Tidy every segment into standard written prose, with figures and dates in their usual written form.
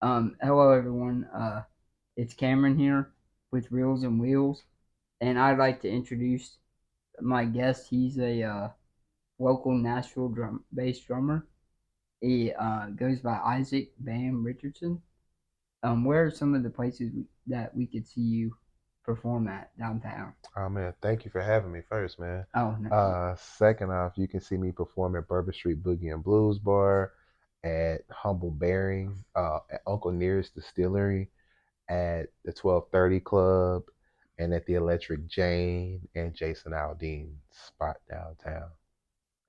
Hello everyone. It's Cameron here with Reels and Wheels, and I'd like to introduce my guest. He's a local Nashville bass drummer. He goes by Isaac Bam Richardson. Where are some of the places that we could see you perform at downtown? Oh man, thank you for having me first, man. Oh no. Second off, you can see me perform at Bourbon Street Boogie and Blues Bar, at Humble Bearing, at Uncle Nearest Distillery, at the 1230 Club, and at the Electric Jane and Jason Aldean's spot downtown.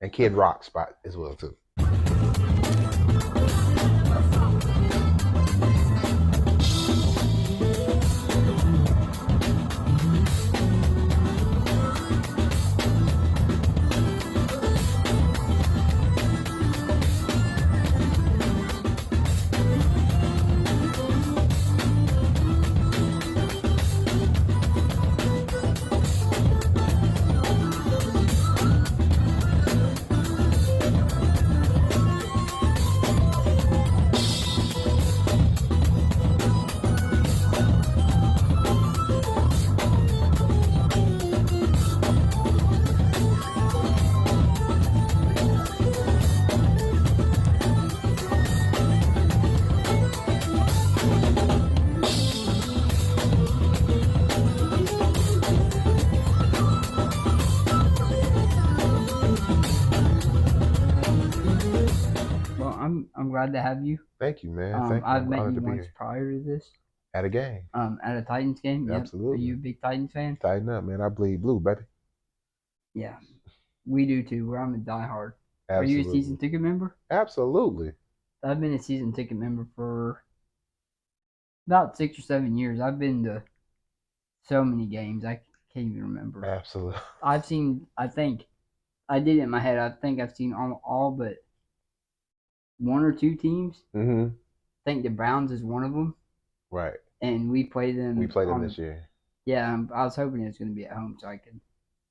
And Kid Rock spot as well too. Well, I'm glad to have you. Thank you, man. Thank you. I've I'm met honored you to be once here. prior to this. At a game. At a Titans game. Yep. Are Absolutely. you a big Titans fan? Tighten up, man. I bleed blue, baby. Yeah, we do too. I'm a diehard. Are you a season Absolutely. ticket member? Absolutely. I've been a season ticket member for about 6 or 7 years. I've been to so many games I can't even remember. Absolutely. I've seen. I think I did it in my head. I think I've seen all but one or two teams. Mm-hmm. I think the Browns is one of them, Right. and we play We them played them on. this year. Yeah, I was hoping it was going to be at home so I could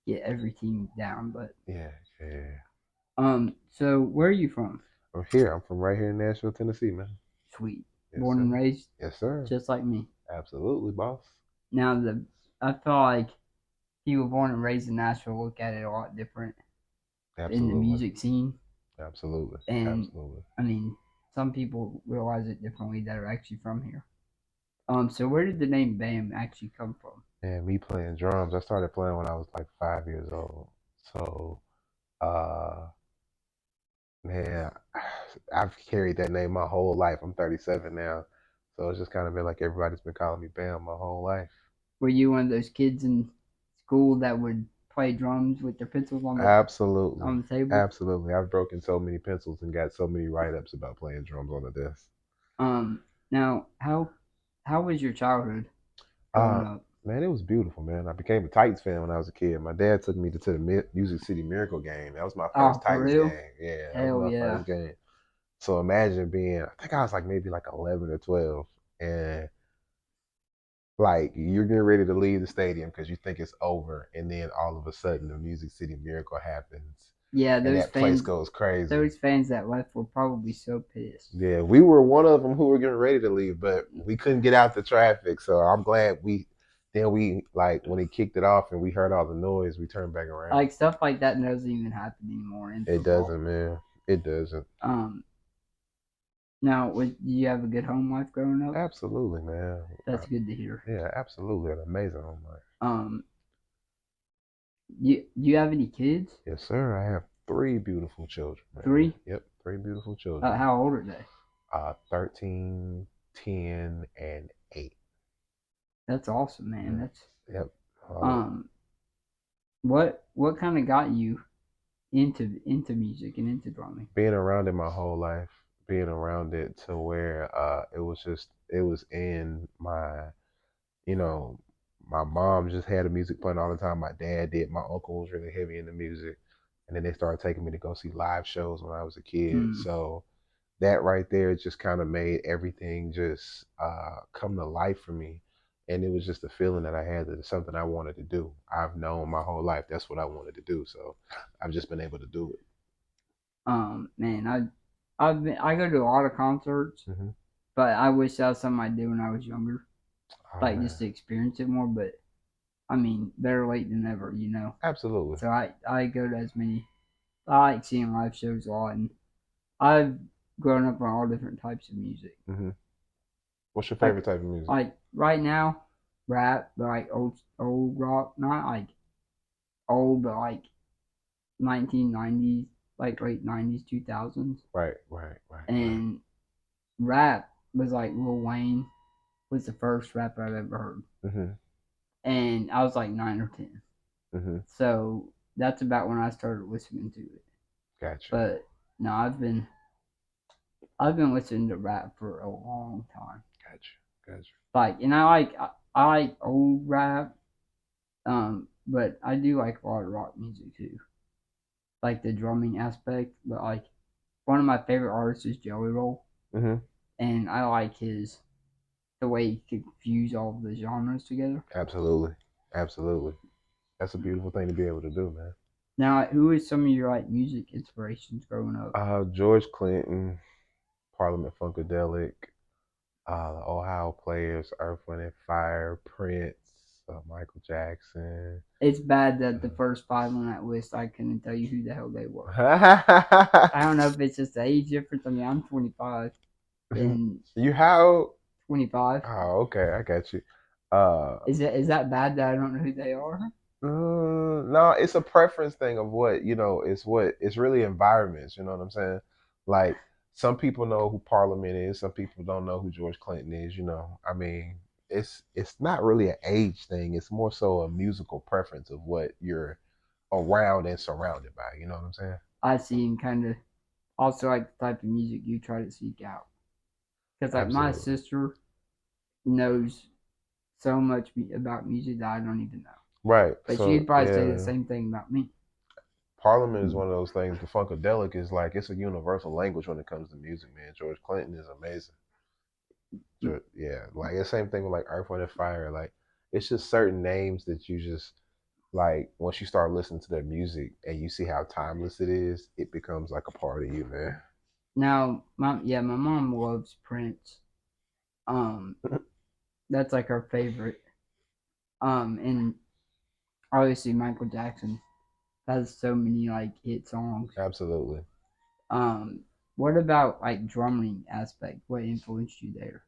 get every team down. But Yeah, yeah. so where are you from? I'm here. I'm from right here in Nashville, Tennessee, man. Sweet, Yes, born and sir. raised, Yes, sir. just like me. Absolutely, boss. Now I feel like people born and raised in Nashville look at it a lot different in the Absolutely. music scene, Absolutely. and Absolutely. I mean some people realize it differently that are actually from here. So where did the name Bam actually come from? And me playing drums, I started playing when I was like 5 years old. So, uh, man, I've carried that name my whole life. I'm 37 now. So it's just kind of been like everybody's been calling me Bam my whole life. Were you one of those kids in school that would play drums with their pencils Absolutely. on the table? Absolutely. I've broken so many pencils and got so many write ups about playing drums on the desk. Now how was your childhood growing Uh, up? man, it was beautiful, man. I became a Titans fan when I was a kid. My dad took me to the Music City Miracle game. That was my first Oh, for Titans real? game. Yeah, that was Hell my yeah. first game. So imagine being, I think I was like maybe like 11 or 12, and like you're getting ready to leave the stadium because you think it's over, and then all of a sudden the Music City Miracle happens, Yeah, and that place goes crazy. those fans that left were probably so pissed. Yeah, we were one of them who were getting ready to leave, but we couldn't get out the traffic. So I'm glad we. Then we like when he kicked it off and we heard all the noise, we turned back around. Like stuff like that doesn't even happen anymore in It football. doesn't, man. It doesn't. Um, Now, did you have a good home life growing up? Absolutely, man. That's good to hear. Yeah, absolutely. An amazing home life. Um, do you have any kids? Yes, sir. I have three beautiful children, man. Three? Yep, three beautiful children. How old are they? 13, 10, and 8. That's awesome, man. Mm. That's Yep. um, what kind of got you into music and into drumming? Being around it my whole life, being around it to where it was in my, you know, my mom just had the music playing all the time. My dad did. My uncle was really heavy into music, and then they started taking me to go see live shows when I was a kid. Hmm. So that right there just kind of made everything just come to life for me. And it was just a feeling that I had that it's something I wanted to do. I've known my whole life that's what I wanted to do. So I've just been able to do Man, I go to a lot of concerts, it. but I wish that was something I did when I was younger, Oh like just man, to experience it more. But I mean, better late than never, you know. absolutely. So I go to as many. I like seeing live shows a lot, and I've grown up on all different types of music. Hmm. What's your Like favorite type of music? like right now, rap, but like old rock, not like old, but like 1990s, like late 90s, 2000s, Right, right, right, right. and rap was like Lil Wayne was the first rapper I've ever heard, Hmm. and I was like 9 or 10. Hmm. So that's about when I started listening to it. Gotcha, But no, I've been listening to rap for a long time. gotcha, gotcha. Like, and I like old rap, but I do like a lot of rock music too, like the drumming aspect. But like one of my favorite artists is Jelly Roll, Hmm. and I like his the way he could fuse all of the genres together. Absolutely, absolutely. That's a beautiful thing to be able to do, man. Now, who is some of your like music inspirations growing up? George Clinton, Parliament Funkadelic, the Ohio Players, Earth, Wind and Fire, Prince, Michael Jackson. It's bad that the first five on that list I couldn't tell you who the hell they were. I don't know if it's just the age difference. I mean, I'm 25 and You how? 25. Oh, okay, I got you. Uh, Is that bad that I don't know who they are? no, it's a preference thing of what it's really environments. You know what I'm saying? Like some people know who Parliament is, some people don't know who George Clinton is. I mean, it's not really an age thing. It's more so a musical preference of what you're around and surrounded by. You know what I'm saying? I see, and kind of also like the type of music you try to seek out. Because like my Absolutely. sister knows so much about music that I don't even know. Right. But So she'd probably say the yeah, same thing about me. Parliament is one of those things. The Funkadelic is like it's a universal language when it comes to music, man. George Clinton is amazing. Yeah, like the same thing with like Earth, Wind and Fire. Like it's just certain names that you just like once you start listening to their music and you see how timeless it is, it becomes like a part of you, man. Now, my mom loves Prince. Um, that's like her favorite. And obviously Michael Jackson has so many like hit songs. Absolutely. Um, what about like drumming aspect? What influenced you there?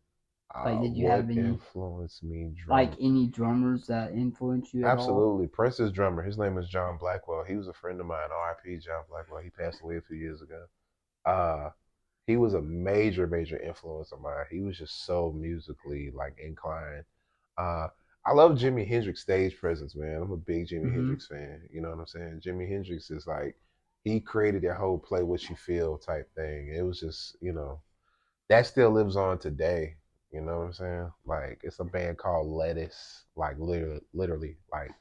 Like, did you What have any influenced me like drum? any drummers that influenced you at all? Absolutely. Prince's drummer, his name is John Blackwell. He was a friend of mine, R.I.P. John Blackwell. He passed away a few years ago. Uh, he was a major, major influence of mine. He was just so musically like inclined. Uh, I love Jimi Hendrix stage presence, man. I'm a big Jimi Mm-hmm. Hendrix fan. You know what I'm saying? Jimi Hendrix is like he created that whole play what you feel type thing. It was just, that still lives on today. You know what I'm saying? Like it's a band called Lettuce, like literally like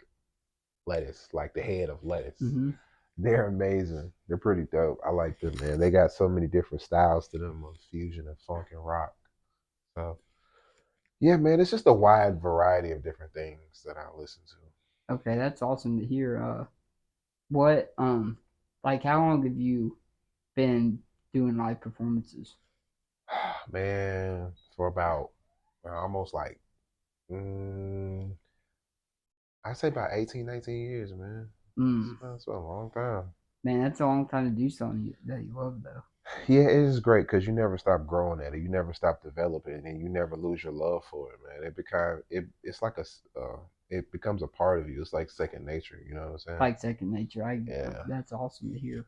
lettuce, like the head of lettuce. Mm-hmm. They're amazing. They're pretty dope. I like them, man. They got so many different styles to them of fusion and funk and rock. So yeah, man, it's just a wide variety of different things that I listen to. Okay, that's awesome to hear. What like how long have you been doing live performances? Man, for about almost like mm, I say about 18, 19 years, man. Mm, That's a long time. man, that's a long time to do something that you love, though. Yeah, it is great because you never stop growing at it. You never stop developing it, and you never lose your love for it, man. It's like it becomes a part of you. It's like second nature. You know what I'm saying? Like second nature. I Yeah. That's awesome to hear.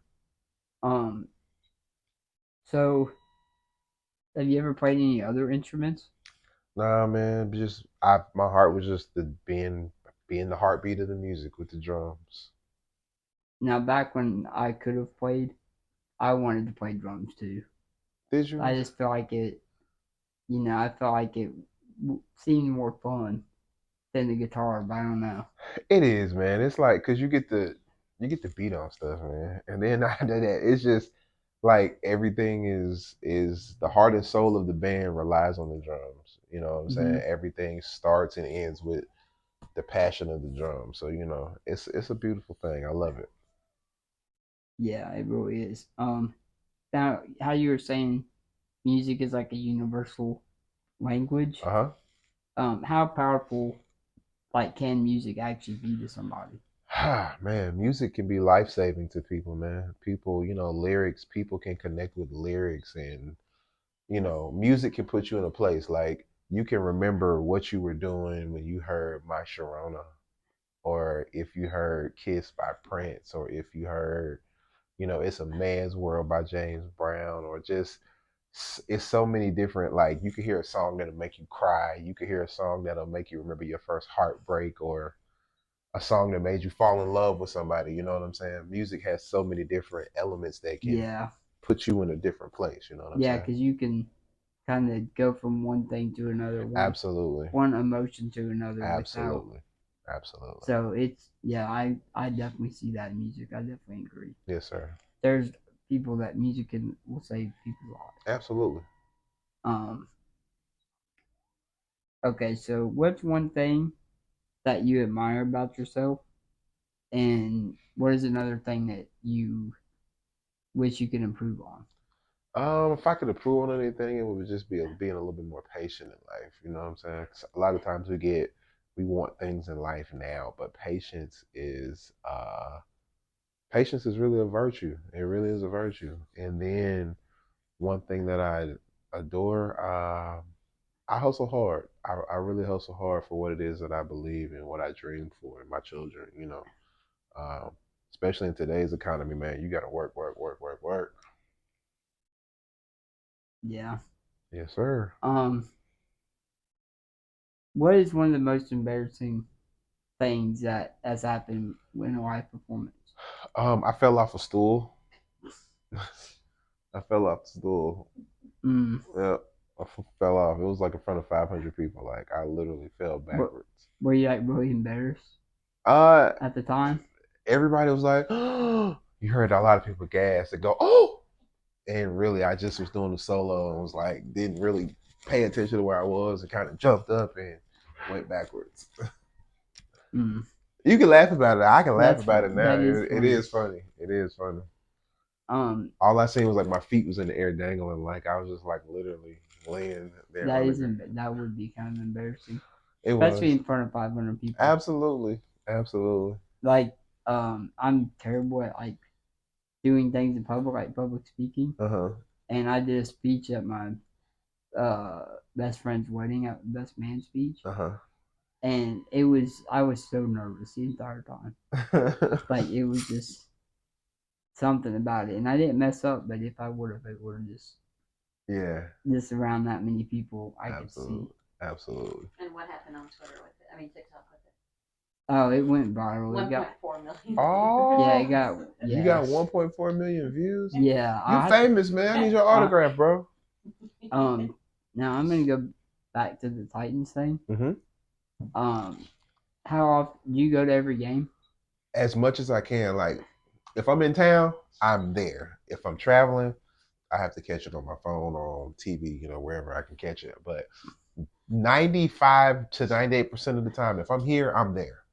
Um, so have you ever played any other instruments? Nah, man. Just I my heart was just being the heartbeat of the music with the drums. Now, back when I could have played, I wanted to play drums too. Did I you? just felt like I felt like it seemed more fun than the guitar, but I don't know. It is, man. It's like because you get the beat on stuff, man, and then after that, it's just like everything is the heart and soul of the band relies on the drums. You know what I'm Hmm. saying? Everything starts and ends with the passion of the drums. So it's a beautiful thing. I love it. Yeah, it really is. Now, how you were saying music is like a universal language. Uh How powerful like can music actually be to somebody? huh. Man, music can be life saving to people, man. People, lyrics, people can connect with lyrics, and, music can put you in a place. Like, you can remember what you were doing when you heard My Sharona, or if you heard Kiss by Prince, or if you heard, It's a Man's World by James Brown, or just, it's so many different, like, you could hear a song that'll make you cry. You could hear a song that'll make you remember your first heartbreak, or a song that made you fall in love with somebody. You know what I'm saying? Music has so many different elements that can Yeah, put you in a different place. You know what I'm yeah, saying? because you can kind of go from one thing to another, Absolutely. one emotion to another without. Absolutely. Absolutely. So it's yeah, I definitely see that in music. I definitely agree. Yes, sir. There's people that music can will save people's lives. Absolutely. Um, okay, so what's one thing that you admire about yourself, and what is another thing that you wish you could improve on? If I could improve on anything, it would just be being a little bit more patient in life. You know what I'm saying? 'Cause a lot of times we want things in life now, but patience is really a virtue. It really is a virtue. And then one thing that I adore, I hustle hard. I really hustle hard for what it is that I believe in, what I dream for, and my children. Um, especially in today's economy, man, you got to work, work, work, work, work. Yeah. Yes, sir. Um, what is one of the most embarrassing things that has happened in a live performance? I fell off a stool. I fell off the stool. Mm. Yeah, fell off. It was like in front of 500 people. Like, I literally fell What backwards. were you like really embarrassed Uh, at the time? everybody was like, "Oh!" You heard a lot of people gasp and go, "Oh!" And really, I just was doing the solo and was like, didn't really pay attention to where I was, and kind of jumped up and went backwards. Mm. You can laugh about it. I can laugh That's about it fun. now. That is It funny. is funny. It is funny. Um, All I seen was like my feet was in the air dangling, like I was just like literally laying there that on the is ground. that would be kind of embarrassing, It especially was in front of 500 people. absolutely, absolutely. Like, I'm terrible at like doing things in public, like public speaking. Uh huh. And I did a speech at my best friend's wedding, at best man speech, Uh and I was so nervous the entire time. huh. Like it was just something about it, and I didn't mess up. But if I would have, it would have Yeah, just around that many people, I could see. absolutely, absolutely. And what happened on Twitter with it? I mean, TikTok with it. Oh, it went viral. It got 1.4 million. yeah, Oh, it got you yeah got 1.4 million views. yeah. You famous, man. I need your I autograph, bro. um now I'm gonna go back to the Titans thing. Hmm. Um, how often do you go to every game? As much as I can. Like, if I'm in town, I'm there. If I'm traveling, I have to catch it on my phone or on TV, wherever I can catch it. But 95 to 98% of the time, if I'm here, I'm there.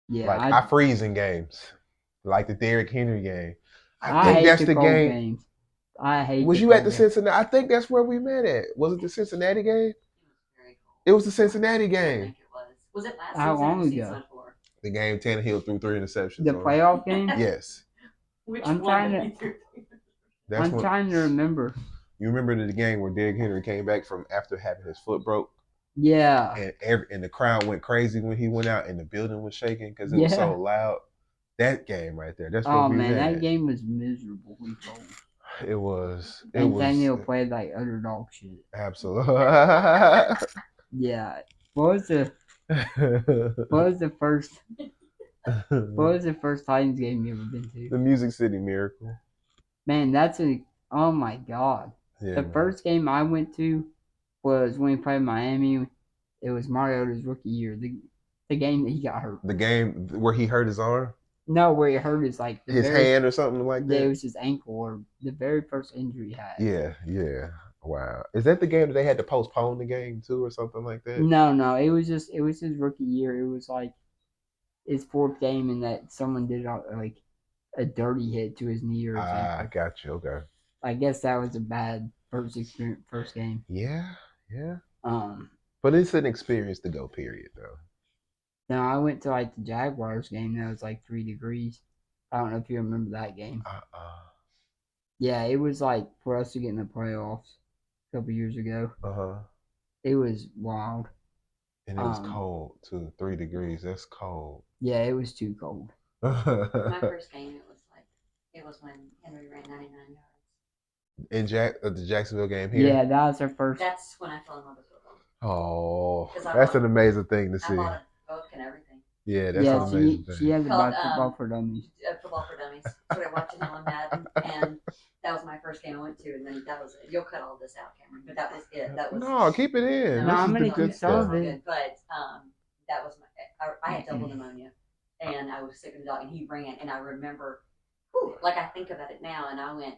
Yeah, Like, I freeze in games, like the Derrick Henry game. I I think hate that's the the cold game. games. I hate Was the you at cold the games. Cincinnati? I think that's where we met at. Was it the Cincinnati game? Very cool. It was the Cincinnati I game. think it was. Was it last How season long or ago? season before? The game Tannehill threw 3 interceptions The on. playoff game? Yes, Which I'm one trying did to he threw? that's I'm what. trying to remember. You remember the game where Derrick Henry came back from after having his foot broke, Yeah. and the crowd went crazy when he went out, and the building was shaking because it was so Yeah. loud. That game right there. That's where Oh we man, met that at. game was miserably cold. It was. It And was Daniel played like utter dog shit. absolutely. Yeah. What was the what was the first what was the first Titans game you ever been to? The Music City Miracle. Man, that's a oh my god. Yeah, The man. first game I went to was when we played Miami. It was Mariota's rookie year. The game that he got hurt. The game where he hurt his arm, No, where he hurt is like his hand, or something like it that. was his ankle or the very first injury he had. Yeah, yeah. Wow. Is that the game that they had to postpone the game too, or something like that? No, it was his rookie year. It was like his fourth game, and that someone did like a dirty hit to his knee or his Ah, ankle. got you. Okay. I guess that was a bad first game. Yeah, yeah. Um, But it's an experience to go. Period, though. now I went to like the Jaguars game. That was like 3 degrees. I don't know if you remember that game. Yeah, it was like for us to get in the playoffs a couple years ago. Uh-huh. It was wild. And it was cold too. 3 degrees. That's cold. Yeah, it was too cold. My first game, it was when Henry ran 99 yards. In the Jacksonville game here. Yeah, that was our first. That's when I fell in love with football. Oh, that's an amazing thing to see. I bought a book and everything. Yeah, that's an amazing thing. She had to buy Football for Dummies. Football for Dummies. Started watching it on Madden, and that was my first game I went to, and then that was it. You'll cut all this out, Cameron, but that was it. That was no, keep it in. No, I'm gonna keep some of it. But that was I had double pneumonia, and I was sick of the dog, and he ran, and I remember, like I think about it now, and I went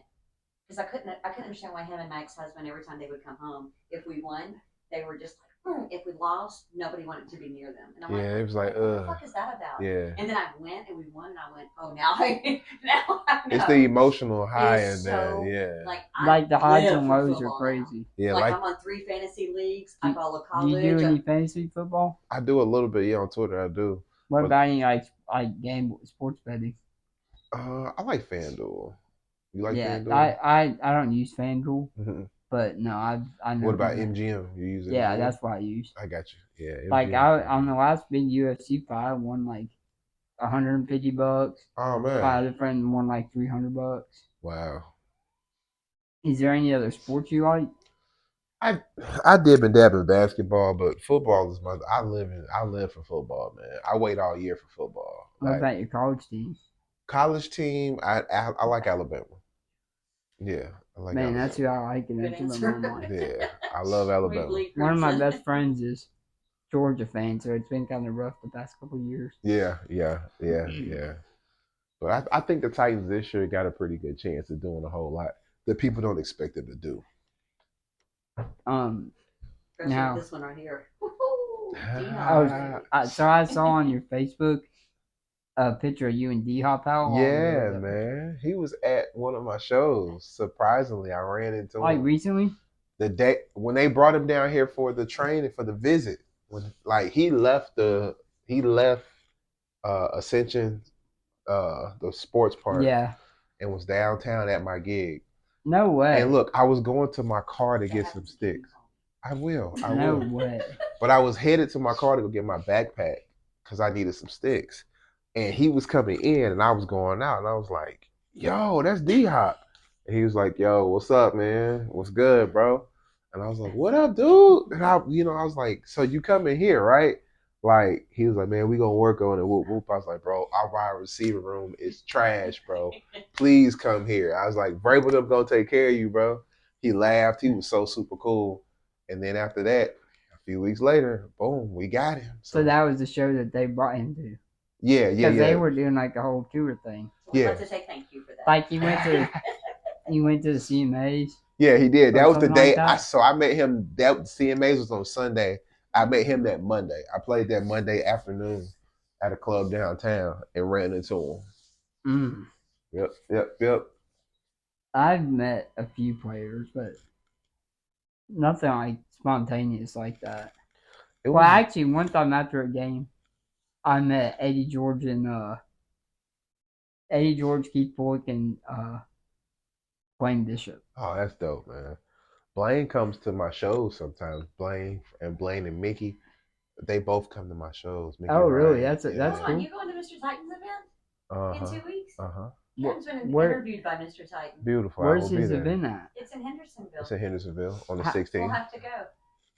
because I couldn't understand why him and my ex-husband every time they would come home, if we won, they were just like. If we lost, nobody wanted to be near them. And I'm like, it was like, what the fuck is that about? Yeah. And then I went and we won, and I went, oh, now I know. It's the emotional high and so, yeah. Like the highs and lows are crazy. Yeah, like I'm on 3 fantasy leagues. I follow college. Do you do any fantasy football? I do a little bit. Yeah, on Twitter I do. What about any like game sports betting? I like FanDuel. You like FanDuel? I don't use FanDuel. But no, I know. What about MGM? You use it? Yeah, that's what I use. I got you. Yeah. MGM. Like on the last big UFC fight, I won like $150. Oh man. My other friend won like $300. Wow. Is there any other sports you like? I dib and dab in basketball, but football is I live for football, man. I wait all year for football. What about your college team? College team, I like Alabama. Yeah, I like Man, Alabama. That's who I like, and that's who my mom likes. Yeah, I love Alabama. One of my best friends is Georgia fan, so it's been kind of rough the past couple of years. Yeah. But I think the Titans this year got a pretty good chance of doing a whole lot that people don't expect them to do. Now this one right here. So I saw on your Facebook a picture of you and D-Hop. Yeah, man. He was at one of my shows. Surprisingly, I ran into him. Like recently? The day when they brought him down here for the training for the visit. When he left Ascension, the sports park. Yeah. And was downtown at my gig. No way. And look, I was going to my car to get some sticks. I will. No way. But I was headed to my car to go get my backpack because I needed some sticks. And he was coming in and I was going out. And I was like, yo, that's D-Hop. And he was like, yo, what's up, man? What's good, bro? And I was like, what up, dude? And I was like, so you coming here, right? Like, he was like, man, we gonna work on it. Whoop, whoop. I was like, bro, our wide receiver room is trash, bro. Please come here. I was like, Vrabel them gonna take care of you, bro. He laughed. He was so super cool. And then after that, a few weeks later, boom, we got him. So that was the show that they brought him to. Yeah. Because they were doing like the whole tour thing. Yeah. Let's just say thank you for that. Like he went to the CMAs. Yeah, he did. That was the day. Like I met him. That CMAs was on Sunday. I met him that Monday. I played that Monday afternoon at a club downtown and ran into him. Yep. I've met a few players, but nothing like spontaneous like that. Actually, one time after a game, I met Eddie George, Keith Bullock, and Blaine Bishop. Oh, that's dope, man. Blaine comes to my shows sometimes. Blaine and Mickey, they both come to my shows. Mickey really? That's cool. You going to Mr. Titan's event in 2 weeks? Kevin's been interviewed by Mr. Titan. Beautiful. Where's his event at? It's in Hendersonville. It's in Hendersonville on the 16th. We'll have to go.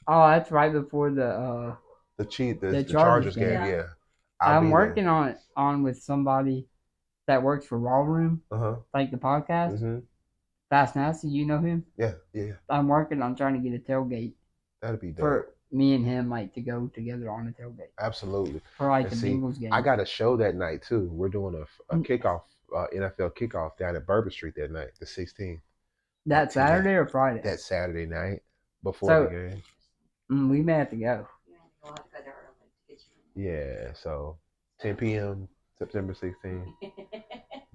Oh, that's right before the Chargers game. Yeah. I'm working on with somebody that works for Raw Room, like the podcast. Mm-hmm. Fast Nasty, you know him? Yeah. I'm working on trying to get a tailgate. That'd be dope. For me and him, like, to go together on a tailgate. Absolutely. For like the Bengals game. I got a show that night too. We're doing a kickoff, NFL kickoff down at Bourbon Street that night, the 16th. That Saturday or Friday? That Saturday night before the game. We may have to go. Yeah, so 10 p.m. September 16th.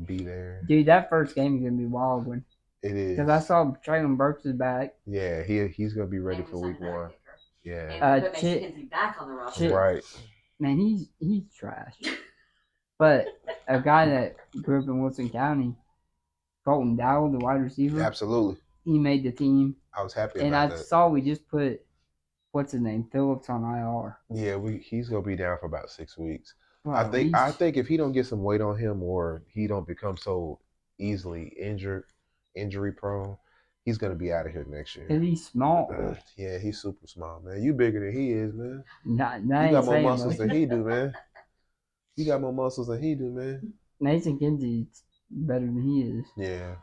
Be there. Dude, that first game is gonna be wild one. It is. Because I saw Traylon Burks is back. Yeah, he's gonna be ready And we for signed week another one. kicker. Yeah. And we put Mason Chip- Kinsey back on the roster. Right. Man, he's trash. But a guy that grew up in Wilson County, Colton Dowell, the wide receiver, Absolutely. he made the team. I was happy And about I that. saw we just put, what's his name, Phillips on IR. Yeah, he's gonna be down for about 6 weeks. Well, I think if he don't get some weight on him or he don't become so easily injury prone, he's gonna be out of here next year. Cause he's small. Yeah, he's super small, man. You bigger than he is, man. Not You got more saying muscles much. than he do, man. You got more muscles than he do, man. Mason Kinsey's better than he is. Yeah.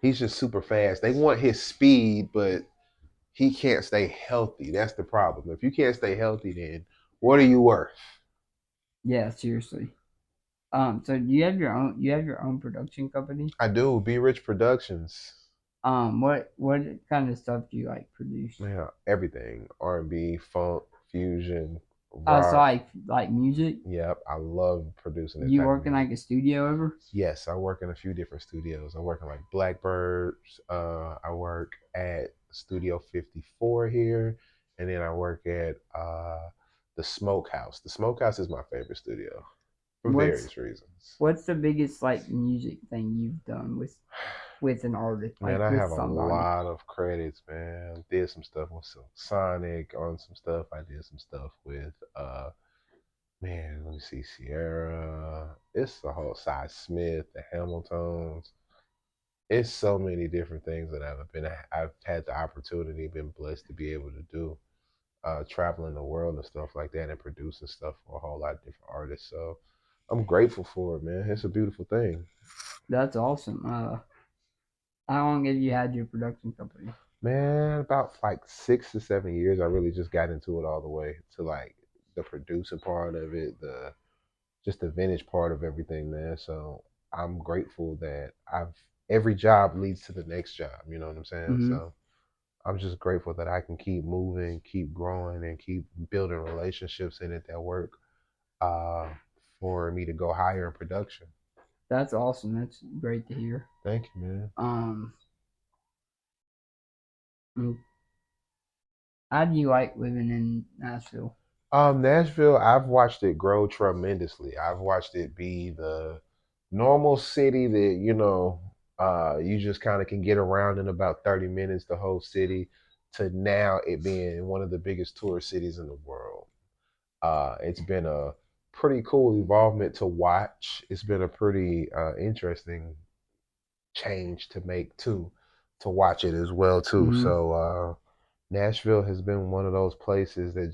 He's just super fast. They want his speed, but he can't stay healthy. That's the problem. If you can't stay healthy, then what are you worth? Yeah, seriously. So you have your own production company? I do. Be Rich Productions. What kind of stuff do you like produce? Man, everything. R&B, funk, fusion, rock. So like music? Yep, I love producing it. You work in like a studio ever? Yes, I work in a few different studios. I work in like Blackbirds. I work at Studio 54 here, and then I work at the Smokehouse. The Smokehouse is my favorite studio for various reasons. What's the biggest like music thing you've done with an artist? Man, like, I have somebody? a lot of credits, man. Did some stuff with Sonic on some stuff. I did some stuff with man, let me see, Sierra. It's the whole Cy Smith, the Hamiltons. It's so many different things that I've had the opportunity, been blessed to be able to do. Traveling the world and stuff like that and producing stuff for a whole lot of different artists. So I'm grateful for it, man. It's a beautiful thing. That's awesome. How long have you had your production company? Man, about like 6 to 7 years. I really just got into it all the way to like the producing part of it, just the vintage part of everything, man. So I'm grateful that every job leads to the next job. You know what I'm saying? Mhm. So I'm just grateful that I can keep moving, keep growing, and keep building relationships in it that work for me to go higher in production. That's awesome. That's great to hear. Thank you, man. How do you like living in Nashville? Nashville, I've watched it grow tremendously. I've watched it be the normal city that, you just kind of can get around in about 30 minutes, the whole city, to now it being one of the biggest tourist cities in the world. It's been a pretty cool involvement to watch. It's been a pretty interesting change to make too, to watch it as well too. Mhm. So Nashville has been one of those places that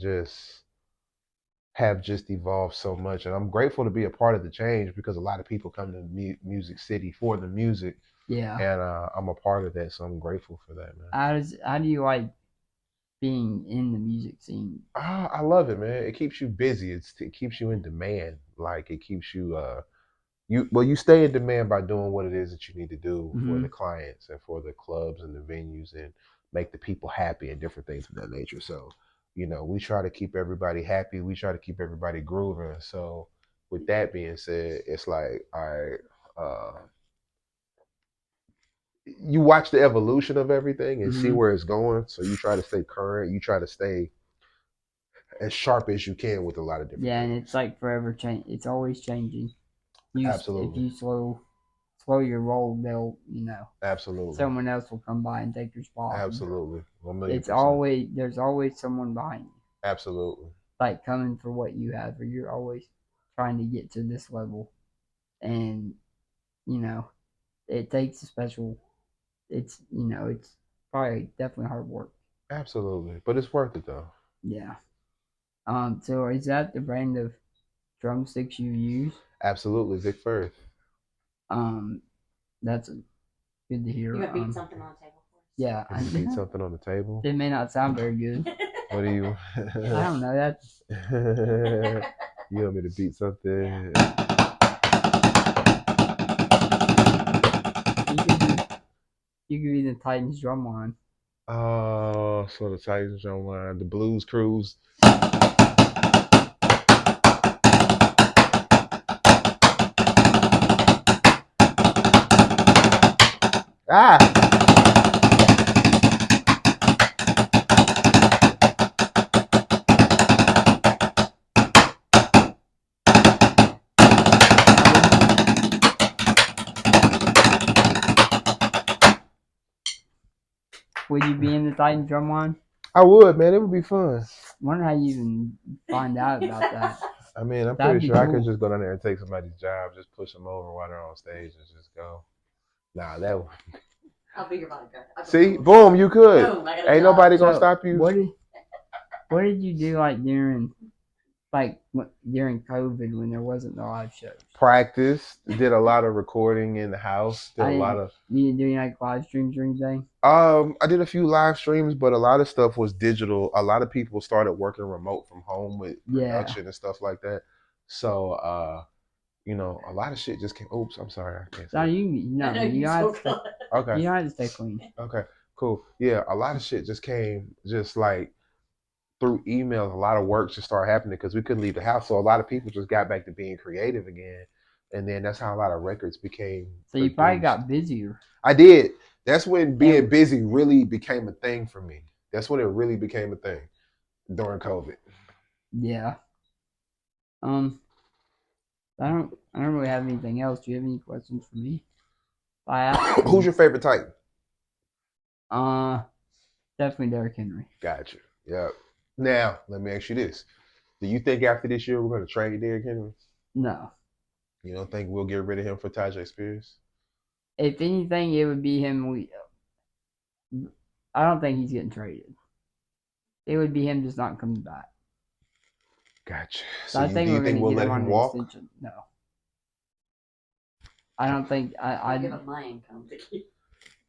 have just evolved so much, and I'm grateful to be a part of the change because a lot of people come to Music City for the music. Yeah. And I'm a part of that, so I'm grateful for that, man. How do you like being in the music scene? I love it, man. It keeps you busy. It keeps you in demand. Like it keeps you you stay in demand by doing what it is that you need to do for the clients and for the clubs and the venues and make the people happy and different things of that nature. So, we try to keep everybody happy. We try to keep everybody grooving. So with that being said, it's like, all right, you watch the evolution of everything and see where it's going. So you try to stay current. You try to stay as sharp as you can with a lot of different things. And it's like forever change. It's always changing. Absolutely. If you slow your roll, they'll absolutely someone else will come by and take your spot. Absolutely. 1,000,000%. There's always someone behind you. Absolutely. Like coming for what you have, or you're always trying to get to this level, and it takes a special. It's probably definitely hard work. Absolutely, but it's worth it though. Yeah. So is that the brand of drumsticks you use? Absolutely, Vic Firth. That's good to hear. You want to beat something on the table for us? Yeah, I beat something on the table. It may not sound very good. What do you? I don't know. That's. You want me to beat something? You could be the Titans drum line. Oh, so the Titans drum line, the Blues Cruise. Would you be in the Titan drum line? I would, man. It would be fun. Wonder how you even find out about that. I mean, I'm That'd pretty be sure I cool. could just go down there and take somebody's job, just push them over while they're on stage and just go. Nah, that would. I'll be your bodyguard. See, boom, you could. Boom, I got a Ain't job. nobody gonna stop you. What did you do like during COVID when there wasn't no live shows? Practice. Did a lot of recording in the house. Did a lot of. You didn't do any like live streams or anything? I did a few live streams, but a lot of stuff was digital. A lot of people started working remote from home with production and stuff like that. So, you know, a lot of shit just came. Oops, I'm sorry. I can't say. No, you have to. Okay. You have to stay clean. Okay, cool. Yeah, a lot of shit just came just like through emails. A lot of work just started happening because we couldn't leave the house. So a lot of people just got back to being creative again. And then that's how a lot of records became. So you probably got busier. I did. That's when being busy really became a thing for me. That's when it really became a thing during COVID. Yeah. I don't really have anything else. Do you have any questions for me? Who's your favorite Titan? Definitely Derrick Henry. Gotcha. Yep. Now, let me ask you this. Do you think after this year we're going to trade Derrick Henry? No. You don't think we'll get rid of him for Tajay Spears? If anything, it would be him. I don't think he's getting traded. It would be him just not coming back. Gotcha. So I think we're going to get him on an walk? extension. No. I don't think. I give up my income to keep.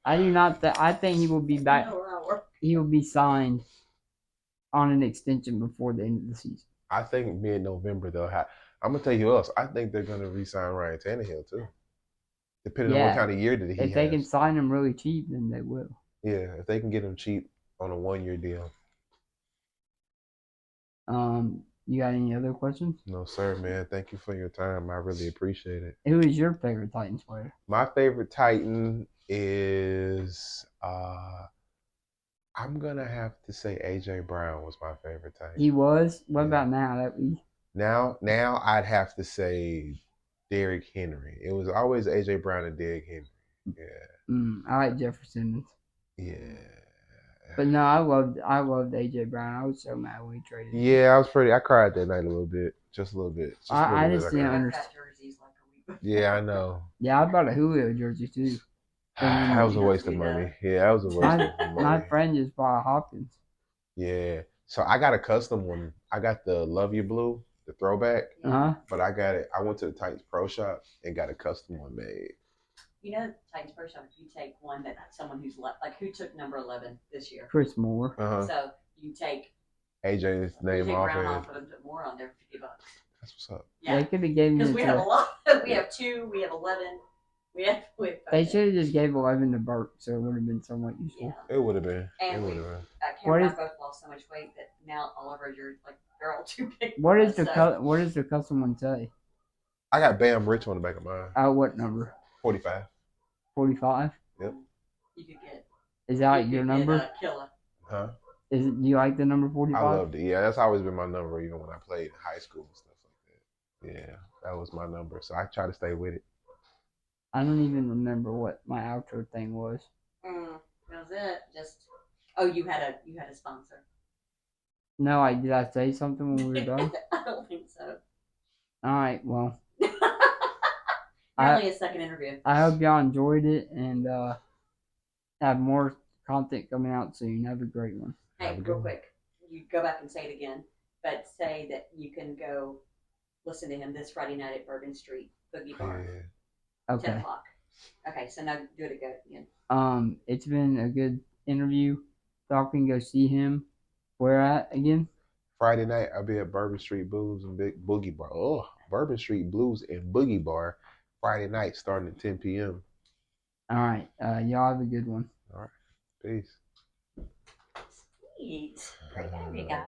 I do not. I think he will be back. He will be signed on an extension before the end of the season. I think mid-November they'll have. I'm gonna tell you else. I think they're gonna re-sign Ryan Tannehill too, depending on what kind of year that he has. If they can sign him really cheap, then they will. Yeah, if they can get him cheap on a 1-year deal. You got any other questions? No, sir, man. Thank you for your time. I really appreciate it. Who is your favorite Titans player? My favorite Titan is I'm gonna have to say AJ Brown was my favorite Titan. He was? What about now? Now I'd have to say Derrick Henry. It was always AJ Brown and Derrick Henry. Yeah. I like Jefferson. Yeah. But no, I loved AJ Brown. I was so mad when he traded him. Yeah, I cried that night a little bit. Just a little bit. I just didn't understand. Yeah, I know. Yeah, I bought a Julio jersey too. That was a waste of money. Yeah, that was a waste of money. My friend just bought a Hopkins. Yeah. So I got a custom one. I got the Love You Blue, the throwback. But I got it. I went to the Titans Pro Shop and got a custom one made. You know, Titans Pro Shop, if you take one that someone who's who took number 11 this year? Chris Moore. So you take AJ's name off it. Off and put more on there for $50. That's what's up. Yeah. They could have given because we have a lot. We have 2. We have 11. They should have just gave 11 to Burke, so it would have been somewhat useful. Yeah. It would have been. And it would have been. Cameron and I both lost so much weight that now all of our jerseys, they're all too big. What does the custom one say? I got Bam Richardson on the back of mine. What number? 45. 45? Yep. You could get. Is that your number? Killer. Huh? Do you like the number 45? I loved it. Yeah, that's always been my number, even when I played in high school and stuff like that. Yeah, that was my number. So I try to stay with it. I don't even remember what my outro thing was. That was it. You had a sponsor. No, did I say something when we were done? I don't think so. All right, well. Only a second interview. I hope y'all enjoyed it and have more content coming out soon. Have a great one. Hey, real quick. You go back and say it again, but say that you can go listen to him this Friday night at Bourbon Street Boogie Bar. Yeah. Okay. 10 o'clock. Okay, so now do it again. It's been a good interview. Talking, go see him. Where at again? Friday night, I'll be at Bourbon Street Blues and Boogie Bar. Oh, Bourbon Street Blues and Boogie Bar. Friday night, starting at 10 p.m. All right. Y'all have a good one. All right. Peace. Sweet. Great to have you guys.